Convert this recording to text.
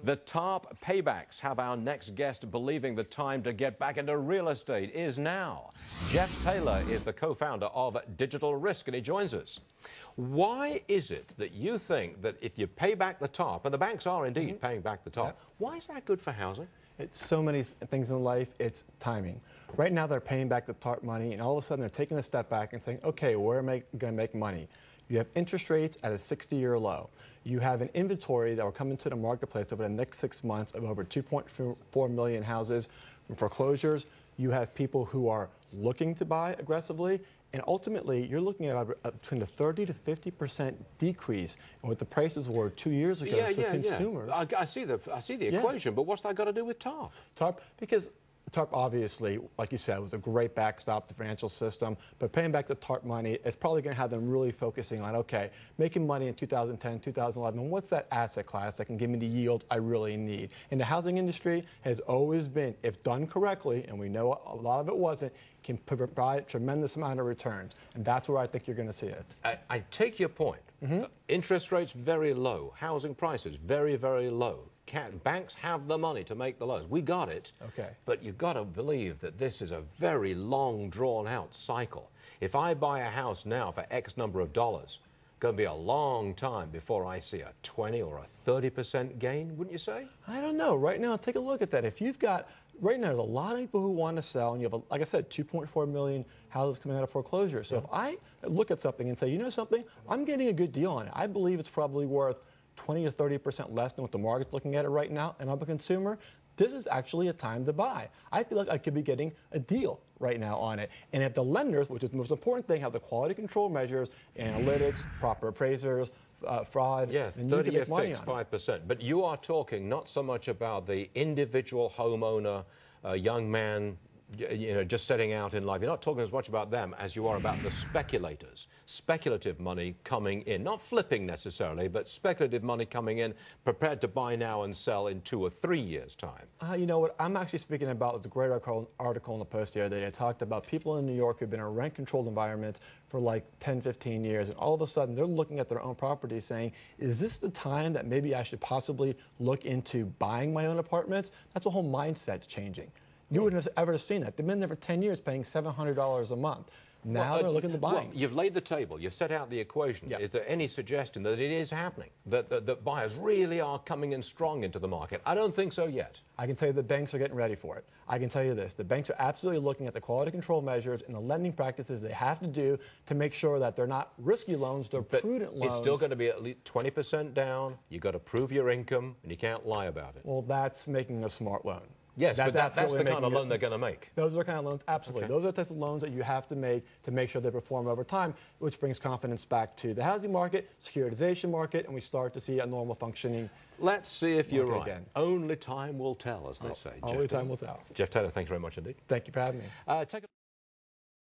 The TARP paybacks have our next guest believing the time to get back into real estate is now. Jeff Taylor is the co-founder of Digital Risk, and he joins us. Why is it that you think that if you pay back the TARP, and the banks are indeed paying back the TARP, why is that good for housing? It's so many things in life, it's timing. Right now they're paying back the TARP money, and all of a sudden they're taking a step back and saying, okay, where am I going to make money? You have interest rates at a 60-year low. You have an inventory that will come into the marketplace over the next 6 months of over 2.4 million houses from foreclosures. You have people who are looking to buy aggressively, and ultimately you're looking at between the 30 to 50% decrease in what the prices were 2 years ago. Consumers. I see the equation, but what's that got to do with TARP? TARP, because TARP obviously, like you said, was a great backstop to the financial system, but paying back the TARP money is probably going to have them really focusing on, okay, making money in 2010, 2011, what's that asset class that can give me the yield I really need? And the housing industry has always been, if done correctly, and we know a lot of it wasn't, can provide a tremendous amount of returns. And that's where I think you're going to see it. I take your point. Interest rates very low, housing prices very, very low. Banks have the money to make the loans. We got it. Okay. But you've got to believe that this is a very long, drawn-out cycle. If I buy a house now for X number of dollars, it's going to be a long time before I see a 20 or a 30% gain, wouldn't you say? I don't know. Right now, take a look at that. If you've got, right now, there's a lot of people who want to sell, and you have, like I said, 2.4 million houses coming out of foreclosure. So if I look at something and say, you know something, I'm getting a good deal on it. I believe it's probably worth 20 to 30% less than what the market's looking at it right now, and I'm a consumer, this is actually a time to buy. I feel like I could be getting a deal right now on it. And if the lenders, which is the most important thing, have the quality control measures, analytics, proper appraisers, fraud, yes, 30-year fixed 5%. But you are talking not so much about the individual homeowner, young man, you know, just setting out in life. You're not talking as much about them as you are about the speculators. Speculative money coming in, not flipping necessarily, but speculative money coming in, prepared to buy now and sell in 2 or 3 years' time. You know what, I'm actually speaking about the great article in the Post the other day. I talked about people in New York who've been in rent-controlled environments for like 10, 15 years, and all of a sudden they're looking at their own property saying, is this the time that maybe I should possibly look into buying my own apartments? That's a whole mindset's changing. You wouldn't have ever seen that. They've been there for 10 years paying $700 a month. Now they're looking to buy. Well, you've laid the table. You've set out the equation. Is there any suggestion that it is happening, that buyers really are coming in strong into the market? I don't think so yet. I can tell you the banks are getting ready for it. I can tell you this. The banks are absolutely looking at the quality control measures and the lending practices they have to do to make sure that they're not risky loans, they're prudent loans. It's still going to be at least 20% down. You've got to prove your income, and you can't lie about it. Well, that's making a smart loan. Yes, but that's the kind of loan they're going to make. Those are the kind of loans, absolutely. Okay. Those are the types of loans that you have to make sure they perform over time, which brings confidence back to the housing market, securitization market, and we start to see a normal functioning. Let's see if you're right. Again. Only time will tell, as they say. Only time will tell. Jeff Taylor, thank you very much indeed. Thank you for having me.